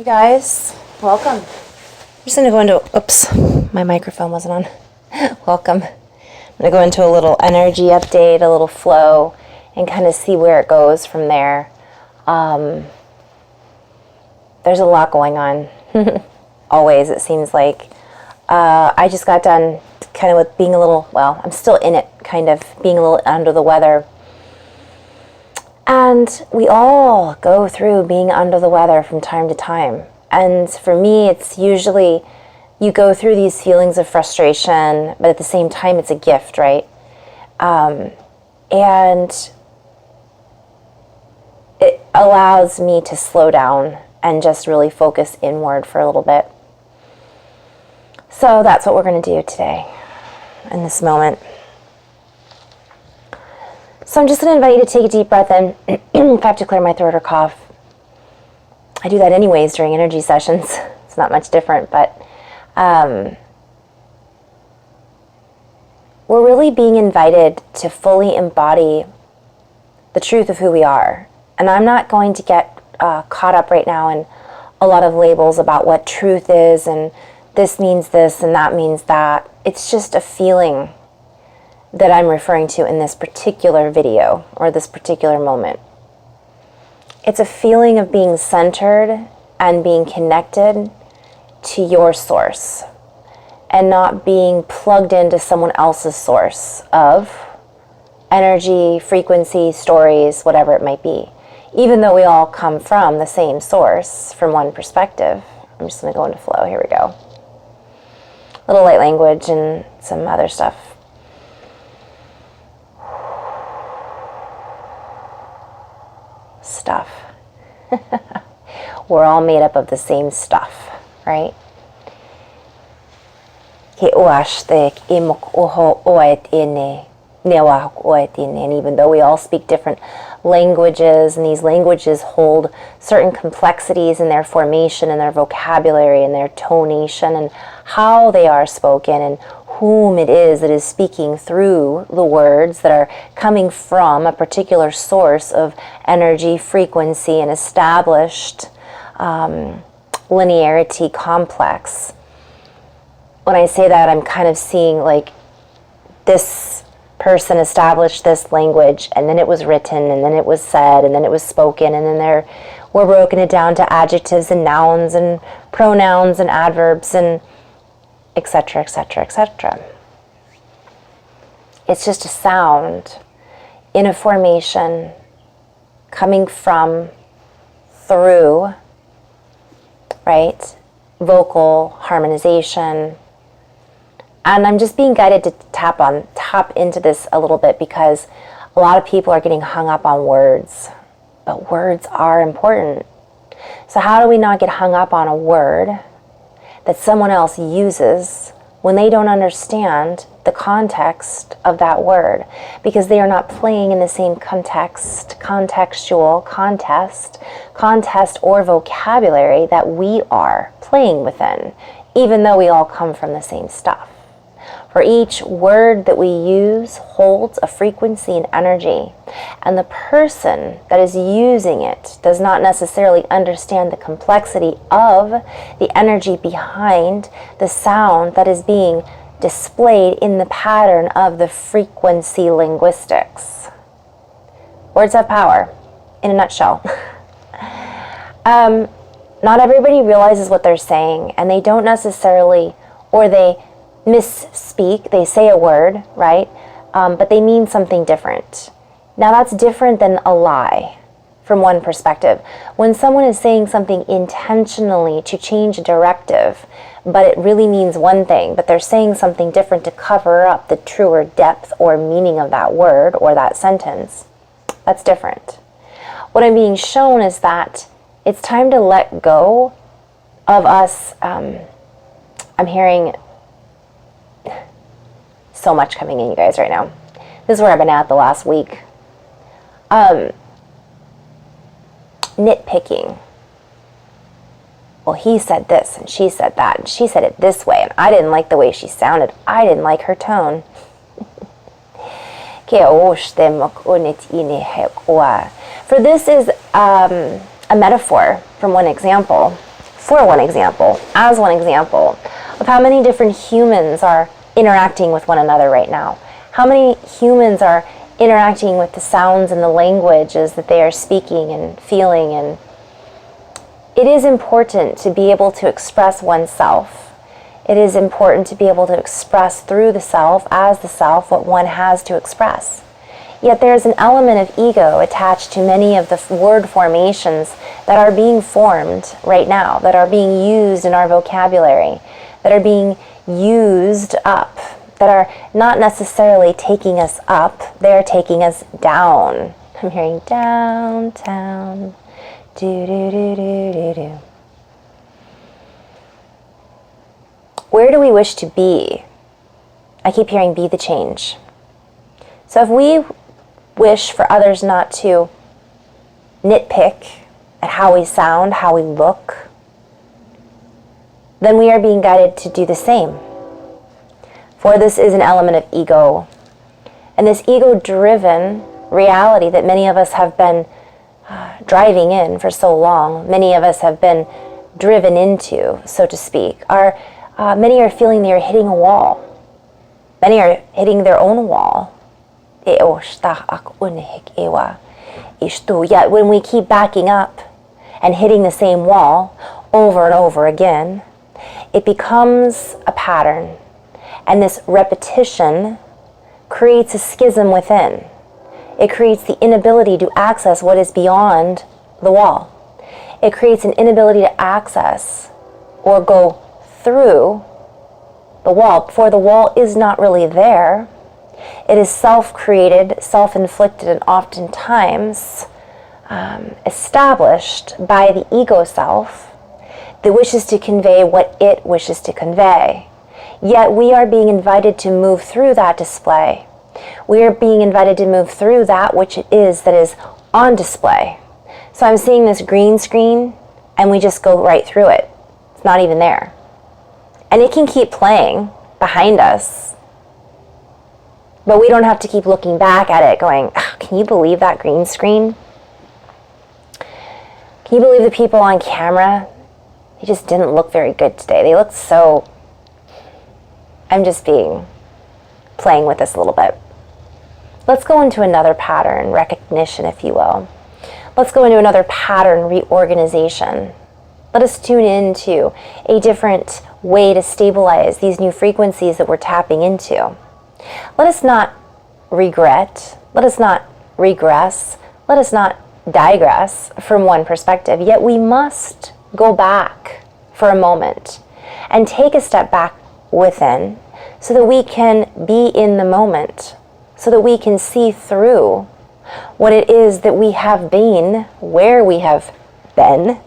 Hey guys, welcome. I'm just going to go into, oops, my microphone wasn't on. Welcome. I'm going to go into a little energy update, a little flow, and kind of see where it goes from there. There's a lot going on. Always, it seems like. I just got done kind of with being a little, well, I'm still in it, kind of being a little under the weather. And we all go through being under the weather from time to time. And for me, it's usually you go through these feelings of frustration, but at the same time, it's a gift, right? And it allows me to slow down and just really focus inward for a little bit. So that's what we're going to do today in this moment. So I'm just going to invite you to take a deep breath in. If I have to clear my throat or cough, I do that anyways during energy sessions. It's not much different, but we're really being invited to fully embody the truth of who we are. And I'm not going to get caught up right now in a lot of labels about what truth is and this means this and that means that. It's just a feeling that I'm referring to in this particular video or this particular moment. It's a feeling of being centered and being connected to your source and not being plugged into someone else's source of energy, frequency, stories, whatever it might be. Even though we all come from the same source from one perspective. I'm just going to go into flow. Here we go. A little light language and some other stuff. We're all made up of the same stuff, right? And even though we all speak different languages, and these languages hold certain complexities in their formation and their vocabulary and their tonation and how they are spoken and whom it is that is speaking through the words that are coming from a particular source of energy, frequency, and established linearity complex. When I say that, I'm kind of seeing like this person established this language, and then it was written, and then it was said, and then it was spoken, and then we're broken it down to adjectives and nouns and pronouns and adverbs and etc., etc., etc. It's just a sound in a formation coming from, through, right? Vocal harmonization. And I'm just being guided to tap into this a little bit because a lot of people are getting hung up on words, but words are important. So how do we not get hung up on a word that someone else uses when they don't understand the context of that word, because they are not playing in the same context, contextual, context or vocabulary that we are playing within, even though we all come from the same stuff. For each word that we use holds a frequency and energy, and the person that is using it does not necessarily understand the complexity of the energy behind the sound that is being displayed in the pattern of the frequency linguistics. Words have power, in a nutshell. Not everybody realizes what they're saying, and they don't necessarily, or they misspeak, they say a word, right? But they mean something different. Now that's different than a lie from one perspective. When someone is saying something intentionally to change a directive, but it really means one thing, but they're saying something different to cover up the truer depth or meaning of that word or that sentence, that's different. What I'm being shown is that it's time to let go of us. I'm hearing so much coming in, you guys, right now. This is where I've been at the last week. Nitpicking. Well, he said this, and she said that, and she said it this way, and I didn't like the way she sounded. I didn't like her tone. For this is a metaphor from one example. for one example, as one example of how many different humans are interacting with one another right now. How many humans are interacting with the sounds and the languages that they are speaking and feeling. And it is important to be able to express oneself. It is important to be able to express through the self, as the self, what one has to express. Yet there's an element of ego attached to many of the word formations that are being formed right now, that are being used in our vocabulary, that are being used up, that are not necessarily taking us up, they're taking us down. I'm hearing downtown, do-do-do-do-do-do. Where do we wish to be? I keep hearing be the change. So if we wish for others not to nitpick at how we sound, how we look, then we are being guided to do the same. For this is an element of ego. And this ego-driven reality that many of us have been driving in for so long, many of us have been driven into, so to speak, many are feeling they are hitting a wall. Many are hitting their own wall. Yet when we keep backing up and hitting the same wall over and over again, it becomes a pattern. And this repetition creates a schism within. It creates the inability to access what is beyond the wall. It creates an inability to access or go through the wall, for the wall is not really there. It is self-created, self-inflicted, and oftentimes established by the ego self that wishes to convey what it wishes to convey. Yet we are being invited to move through that display. We are being invited to move through that which it is that is on display. So I'm seeing this green screen and we just go right through it. It's not even there. And it can keep playing behind us, but we don't have to keep looking back at it going, oh, can you believe that green screen? Can you believe the people on camera? They just didn't look very good today. They looked so... I'm just playing with this a little bit. Let's go into another pattern, recognition, if you will. Let's go into another pattern, reorganization. Let us tune into a different way to stabilize these new frequencies that we're tapping into. Let us not regret. Let us not regress. Let us not digress from one perspective. Yet we must go back for a moment and take a step back within so that we can be in the moment, so that we can see through what it is that we have been, where we have been,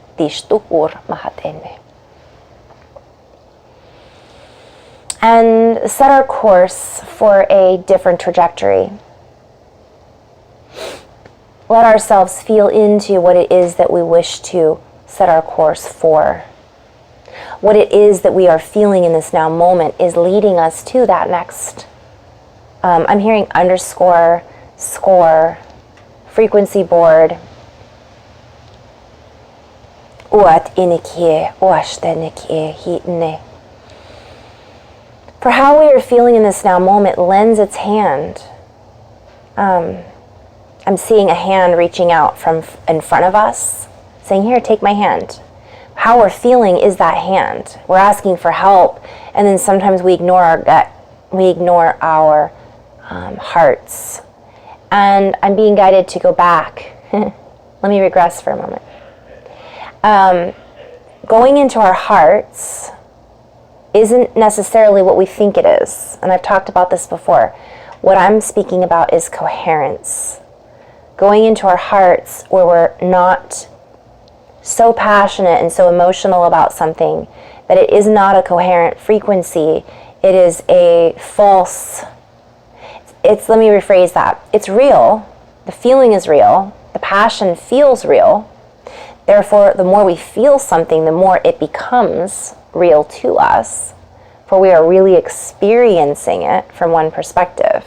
and set our course for a different trajectory. Let ourselves feel into what it is that we wish to set our course for. What it is that we are feeling in this now moment is leading us to that next. I'm hearing underscore, score, frequency board. For how we are feeling in this now moment lends its hand. I'm seeing a hand reaching out from in front of us, saying, here, take my hand. How we're feeling is that hand. We're asking for help, and then sometimes we ignore our gut. We ignore our hearts. And I'm being guided to go back. Let me regress for a moment. Going into our hearts isn't necessarily what we think it is. And I've talked about this before. What I'm speaking about is coherence. Going into our hearts where we're not so passionate and so emotional about something that it is not a coherent frequency. It is a false, let me rephrase that. It's real. The feeling is real. The passion feels real. Therefore, the more we feel something, the more it becomes real to us, for we are really experiencing it from one perspective.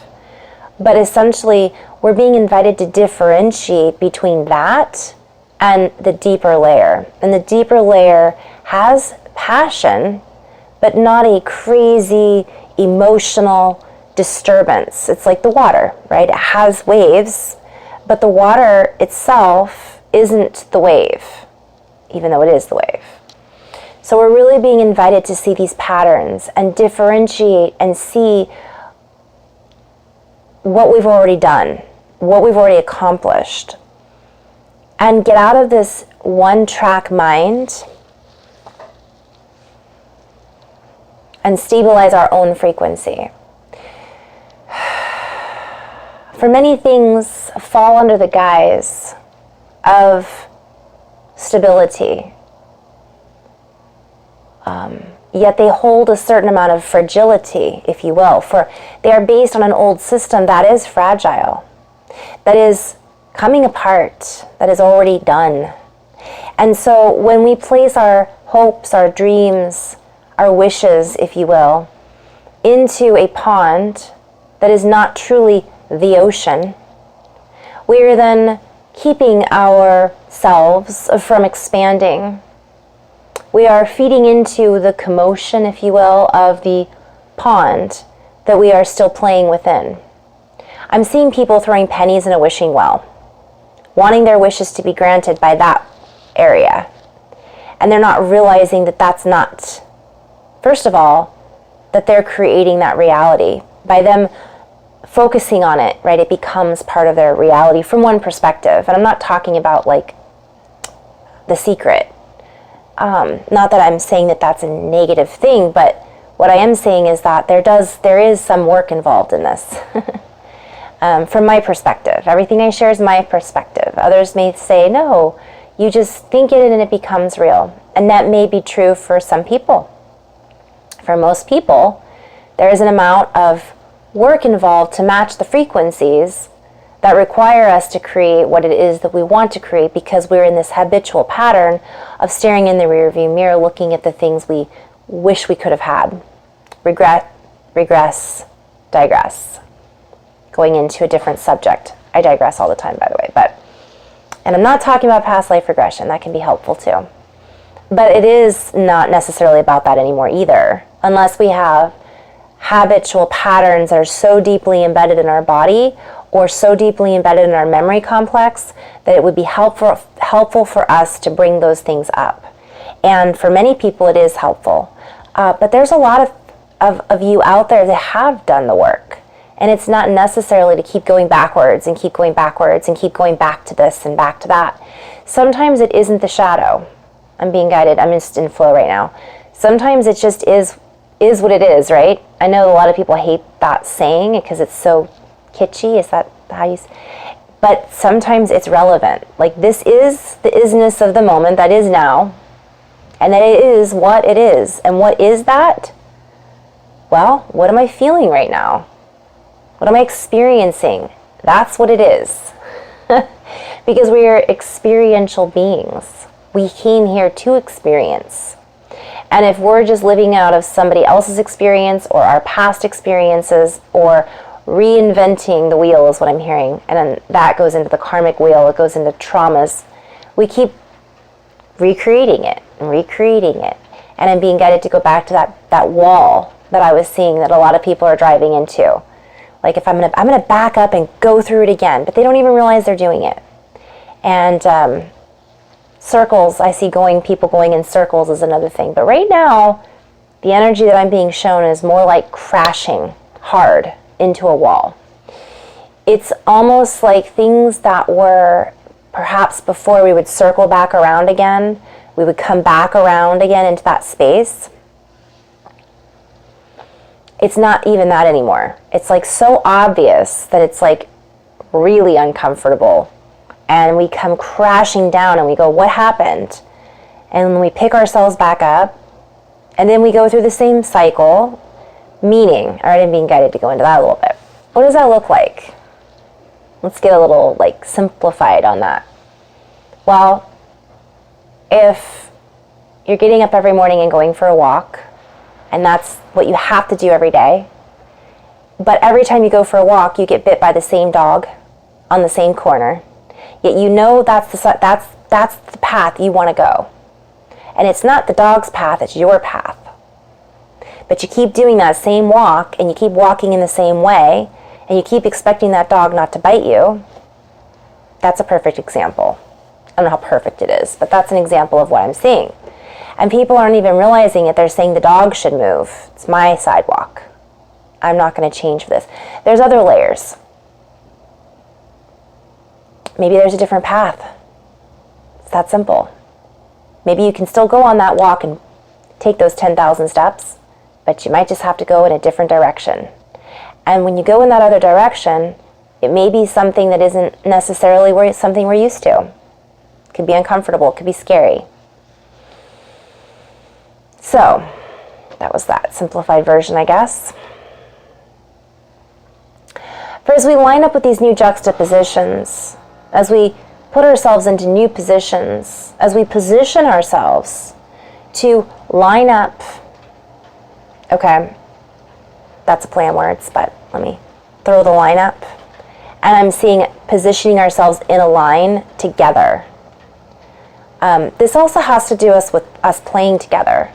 But essentially, we're being invited to differentiate between that and the deeper layer. And the deeper layer has passion, but not a crazy emotional disturbance. It's like the water, right? It has waves, but the water itself isn't the wave, even though it is the wave. So we're really being invited to see these patterns and differentiate and see what we've already done, what we've already accomplished, and get out of this one-track mind and stabilize our own frequency. For many things fall under the guise of stability, yet they hold a certain amount of fragility, if you will, for they are based on an old system that is fragile, that is coming apart, that is already done. And so when we place our hopes, our dreams, our wishes, if you will, into a pond that is not truly the ocean, we are then keeping ourselves from expanding. We are feeding into the commotion, if you will, of the pond that we are still playing within. I'm seeing people throwing pennies in a wishing well, wanting their wishes to be granted by that area. And they're not realizing that that's not, first of all, that they're creating that reality. By them focusing on it, right, it becomes part of their reality from one perspective. And I'm not talking about like The Secret. Not that I'm saying that that's a negative thing, but what I am saying is that there is some work involved in this. From my perspective, everything I share is my perspective. Others may say, no, you just think it and it becomes real. And that may be true for some people. For most people, there is an amount of work involved to match the frequencies that require us to create what it is that we want to create, because we're in this habitual pattern of staring in the rearview mirror, looking at the things we wish we could have had. Regret, regress, digress. Going into a different subject. I digress all the time, by the way. And I'm not talking about past life regression. That can be helpful too. But it is not necessarily about that anymore either, unless we have habitual patterns that are so deeply embedded in our body or so deeply embedded in our memory complex that it would be helpful for us to bring those things up. And for many people it is helpful. But there's a lot of you out there that have done the work. And it's not necessarily to keep going backwards and keep going backwards and keep going back to this and back to that. Sometimes it isn't the shadow. I'm being guided. I'm just in flow right now. Sometimes it just is what it is, right? I know a lot of people hate that saying because it's so kitschy. Is that how you say? But sometimes it's relevant. Like, this is the isness of the moment that is now, and that it is what it is. And what is that? Well, what am I feeling right now? What am I experiencing? That's what it is. Because we are experiential beings. We came here to experience. And if we're just living out of somebody else's experience or our past experiences or reinventing the wheel is what I'm hearing, and then that goes into the karmic wheel, it goes into traumas, we keep recreating it and recreating it. And I'm being guided to go back to that wall that I was seeing that a lot of people are driving into. Like, if I'm gonna back up and go through it again, but they don't even realize they're doing it. And circles, I see people going in circles is another thing. But right now, the energy that I'm being shown is more like crashing hard into a wall. It's almost like things that were perhaps before we would circle back around again, we would come back around again into that space. It's not even that anymore. It's like so obvious that it's like really uncomfortable. And we come crashing down and we go, what happened? And we pick ourselves back up. And then we go through the same cycle. Meaning, all right, I'm being guided to go into that a little bit. What does that look like? Let's get a little like simplified on that. Well, if you're getting up every morning and going for a walk, and that's what you have to do every day, but every time you go for a walk, you get bit by the same dog on the same corner, yet you know that's the path you want to go. And it's not the dog's path, it's your path. But you keep doing that same walk, and you keep walking in the same way, and you keep expecting that dog not to bite you. That's a perfect example. I don't know how perfect it is, but that's an example of what I'm seeing. And people aren't even realizing it. They're saying the dog should move. It's my sidewalk. I'm not going to change for this. There's other layers. Maybe there's a different path. It's that simple. Maybe you can still go on that walk and take those 10,000 steps, but you might just have to go in a different direction. And when you go in that other direction, it may be something that isn't necessarily something we're used to. It could be uncomfortable. It could be scary. So, that was that simplified version, I guess. For as we line up with these new juxtapositions, as we put ourselves into new positions, as we position ourselves to line up, okay, that's a play on words, but let me throw the line up. And I'm seeing positioning ourselves in a line together. This also has to do with us playing together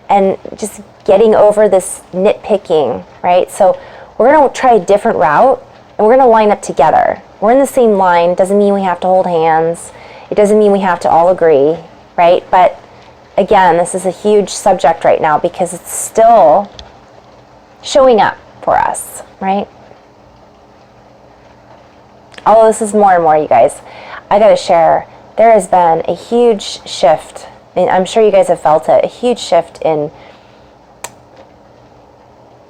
and just getting over this nitpicking, right? So we're going to try a different route, and we're going to line up together. We're in the same line. Doesn't mean we have to hold hands. It doesn't mean we have to all agree, right? But again, this is a huge subject right now because it's still showing up for us, right? Although this is more and more, you guys, I got to share, there has been a huge shift. I mean, I'm sure you guys have felt it, a huge shift in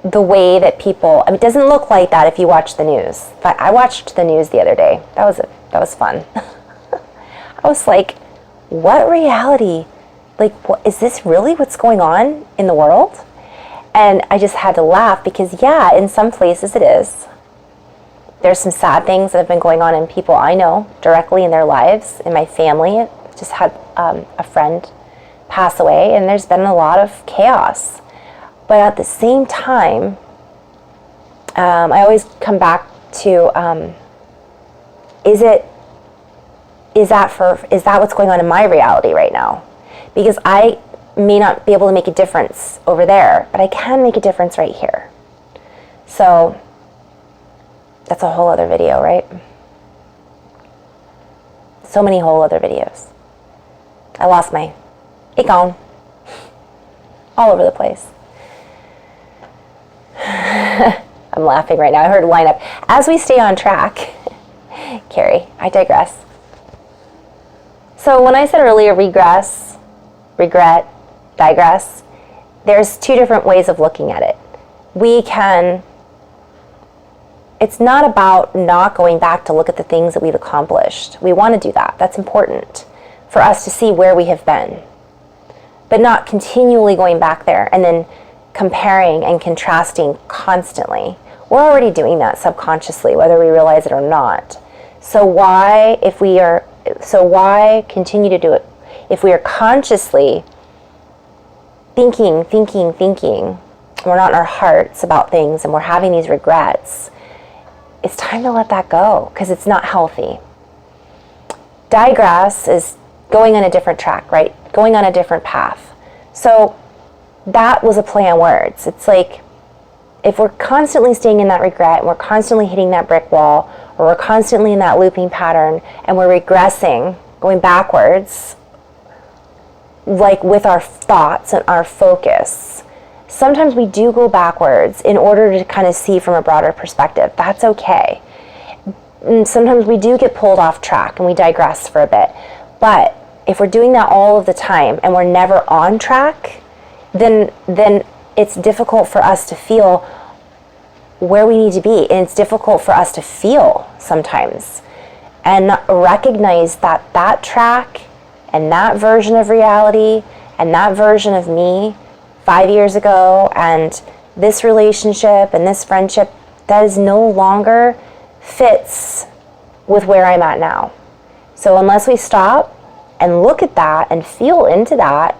the way that people, I mean, it doesn't look like that if you watch the news. But I watched the news the other day. That was fun. I was like, what reality? Like, what, is this really what's going on in the world? And I just had to laugh because, yeah, in some places it is. There's some sad things that have been going on in people I know directly in their lives, in my family. I just had a friend pass away, and there's been a lot of chaos. But at the same time, I always come back to, is that what's going on in my reality right now? Because I may not be able to make a difference over there, but I can make a difference right here. So that's a whole other video, right? So many whole other videos. I lost it gone. All over the place. I'm laughing right now. I heard line up. As we stay on track, Carrie, I digress. So when I said earlier regress, regret, digress, there's two different ways of looking at it. It's not about not going back to look at the things that we've accomplished. We want to do that. That's important for us to see where we have been. But not continually going back there and then comparing and contrasting constantly. We're already doing that subconsciously, whether we realize it or not. So why continue to do it? If we are consciously thinking, we're not in our hearts about things and we're having these regrets, it's time to let that go because it's not healthy. Digress is going on a different track, right? Going on a different path. So that was a play on words. It's like if we're constantly staying in that regret and we're constantly hitting that brick wall, or we're constantly in that looping pattern and we're regressing, going backwards, like with our thoughts and our focus, sometimes we do go backwards in order to kind of see from a broader perspective. That's okay. And sometimes we do get pulled off track and we digress for a bit. But if we're doing that all of the time and we're never on track, then it's difficult for us to feel where we need to be. And it's difficult for us to feel sometimes and recognize that track and that version of reality and that version of me 5 years ago and this relationship and this friendship that is no longer fits with where I'm at now. So unless we stop and look at that and feel into that,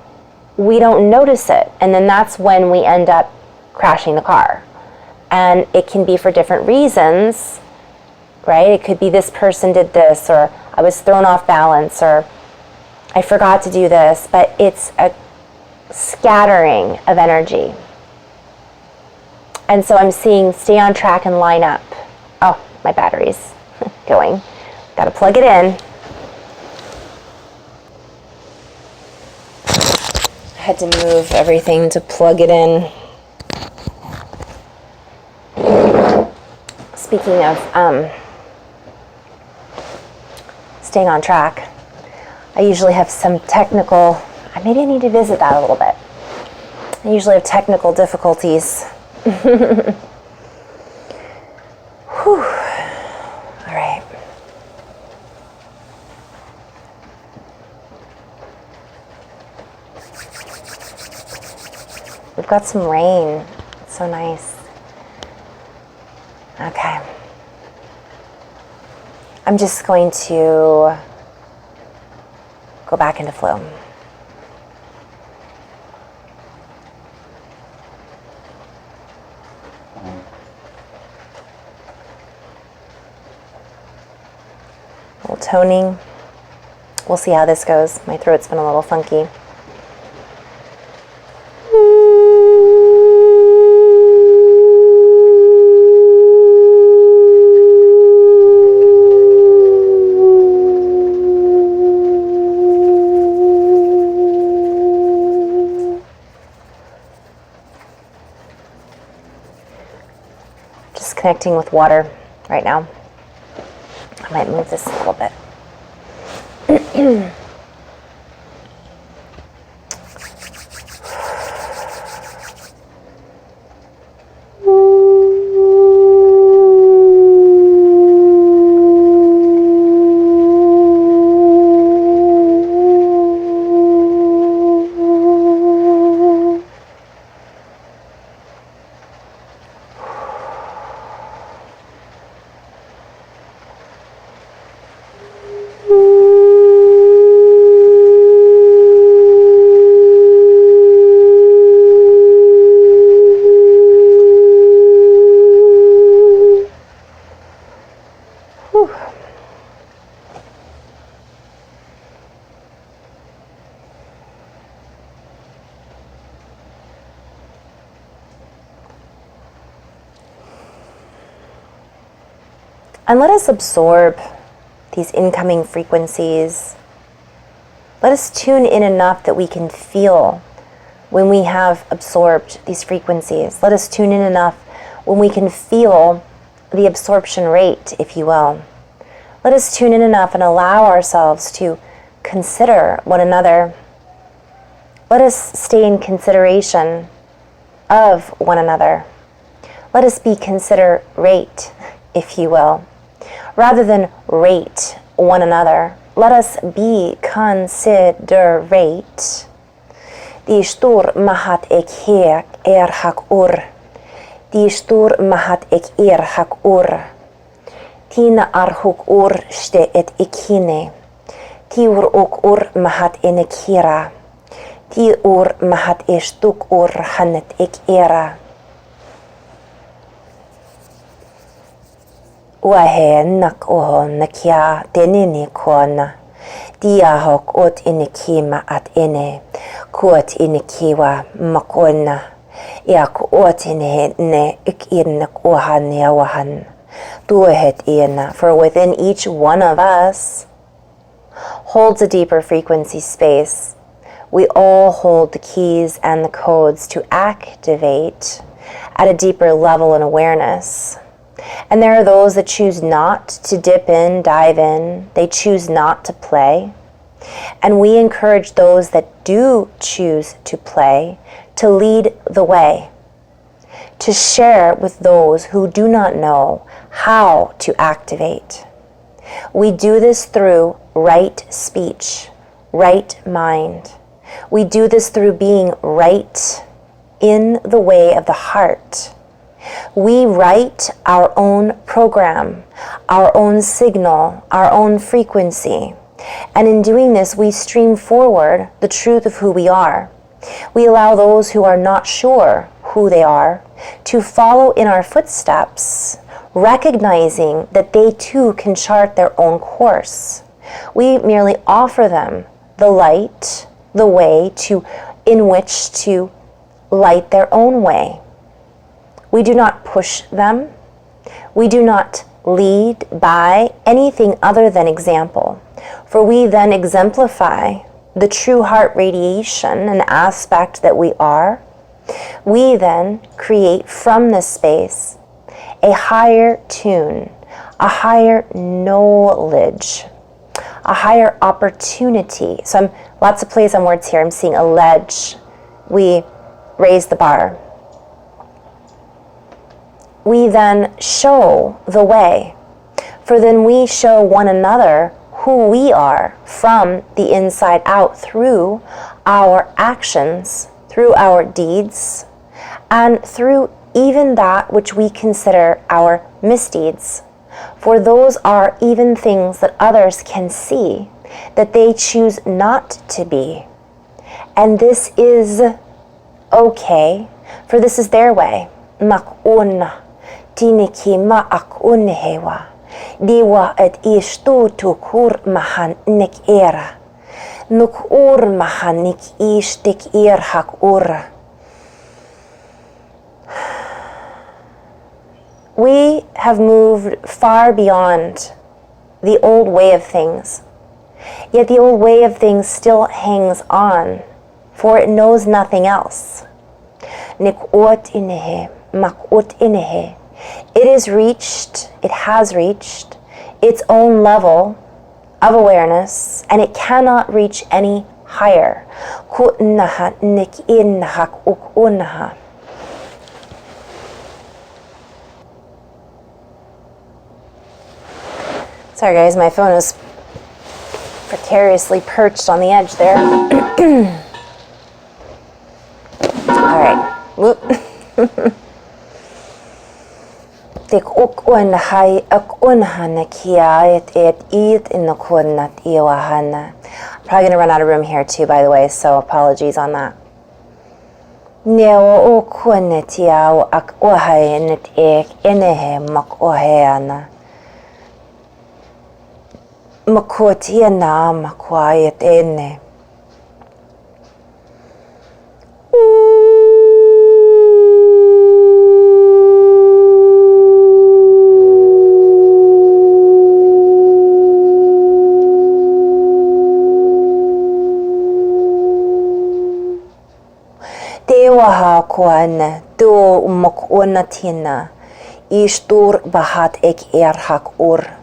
we don't notice it. And then that's when we end up crashing the car. And it can be for different reasons, right? It could be this person did this, or I was thrown off balance, or I forgot to do this, but it's a scattering of energy. And so I'm seeing stay on track and line up. Oh, my battery's going. Gotta plug it in. I had to move everything to plug it in. Speaking of staying on track, I usually have some technical, maybe I need to visit that a little bit. I usually have technical difficulties. Whew. All right. We've got some rain. It's so nice. Okay. I'm just going to go back into flow. A little toning. We'll see how this goes. My throat's been a little funky. Connecting with water right now. I might move this a little bit. And let us absorb these incoming frequencies. Let us tune in enough that we can feel when we have absorbed these frequencies. Let us tune in enough when we can feel the absorption rate, if you will. Let us tune in enough and allow ourselves to consider one another. Let us stay in consideration of one another. Let us be considerate, if you will. Rather than rate one another, let us be considerate. Die stor mahat ek hek hak ur. Die stor mahat ek hak ur. Tina arhuk ur ste et ikine. Tiur ok ur mahat enekira. Ti ur mahat estuk ur hanet ek era. Wahe nak oho nakia tenini kona. Dia hok ot inikima at ene. Kuot inikiwa makona. Iak ot inehne ik irnak ohan yawahan. Duhet ina. For within each one of us holds a deeper frequency space. We all hold the keys and the codes to activate at a deeper level in awareness. And there are those that choose not to dip in, dive in. They choose not to play. And we encourage those that do choose to play to lead the way, to share with those who do not know how to activate. We do this through right speech, right mind. We do this through being right in the way of the heart. We write our own program, our own signal, our own frequency. And in doing this, we stream forward the truth of who we are. We allow those who are not sure who they are to follow in our footsteps, recognizing that they too can chart their own course. We merely offer them the light, the way in which to light their own way. We do not push them. We do not lead by anything other than example, for we then exemplify the true heart radiation, an aspect that we are. We then create from this space a higher tune, a higher knowledge, a higher opportunity. So lots of plays on words here. I'm seeing a ledge. We raise the bar. We then show the way, for then we show one another who we are from the inside out through our actions, through our deeds, and through even that which we consider our misdeeds. For those are even things that others can see, that they choose not to be. And this is okay, for this is their way. Mak'una, tiniki ma'akunhewa, diwa et ishtu tukur mahan nik era, nuk ur mahan nik ishtik ir hak ur. We have moved far beyond the old way of things, yet the old way of things still hangs on, for it knows nothing else. Nik'ot inehe, mak'ot inehe. It has reached its own level of awareness, and it cannot reach any higher. Ku'naha nik'inhak uk'unaha. Sorry guys, my phone is precariously perched on the edge there. All right. Whoop. I'm probably going to run out of room here too, by the way, so apologies on that. Dewaha kuan do mokunatina ishtur bahat ek erhak ur.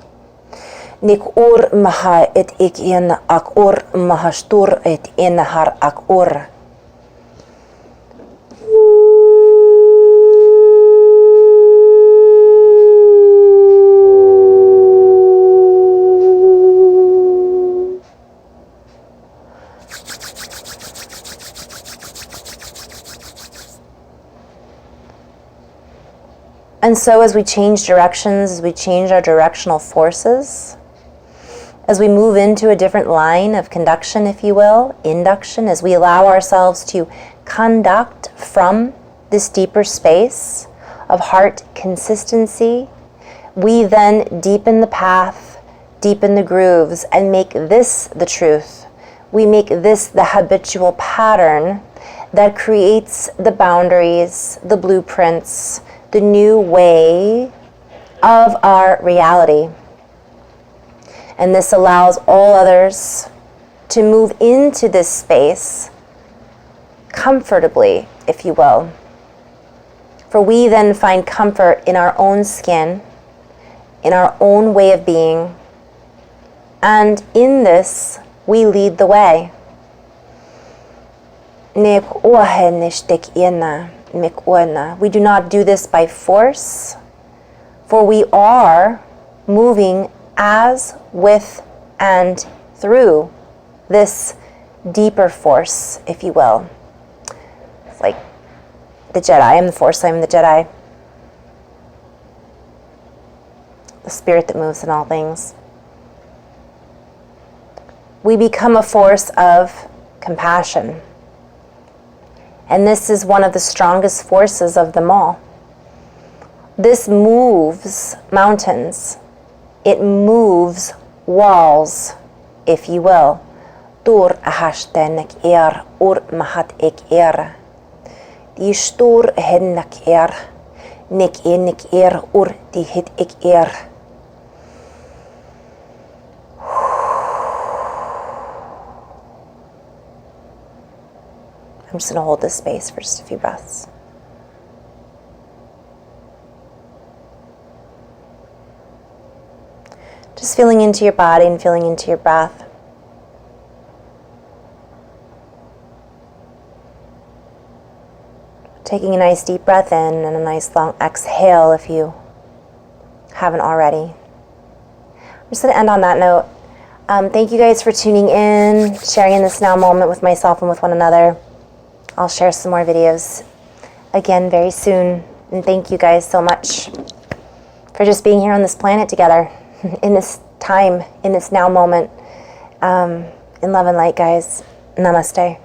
Nik ur maha et ik en ak ur mahastur et enhar ak ur. And so as we change directions, as we change our directional forces, as we move into a different line of conduction, if you will, induction, as we allow ourselves to conduct from this deeper space of heart consistency, we then deepen the path, deepen the grooves, and make this the truth. We make this the habitual pattern that creates the boundaries, the blueprints, the new way of our reality. And this allows all others to move into this space comfortably, if you will. For we then find comfort in our own skin, in our own way of being, and in this we lead the way. We do not do this by force, for we are moving as, with, and through this deeper force, if you will. It's like the Jedi. I am the Force, I am the Jedi. The spirit that moves in all things. We become a force of compassion. And this is one of the strongest forces of them all. This moves mountains. It moves walls, if you will. stor ahashten ek ur mahat ek Die stor hennak nik ur die hit ik I'm just going to hold this space for just a few breaths. Just feeling into your body and feeling into your breath. Taking a nice deep breath in and a nice long exhale if you haven't already. I'm just going to end on that note. Thank you guys for tuning in, sharing in this now moment with myself and with one another. I'll share some more videos again very soon. And thank you guys so much for just being here on this planet together in this time, in this now moment. In love and light, guys. Namaste.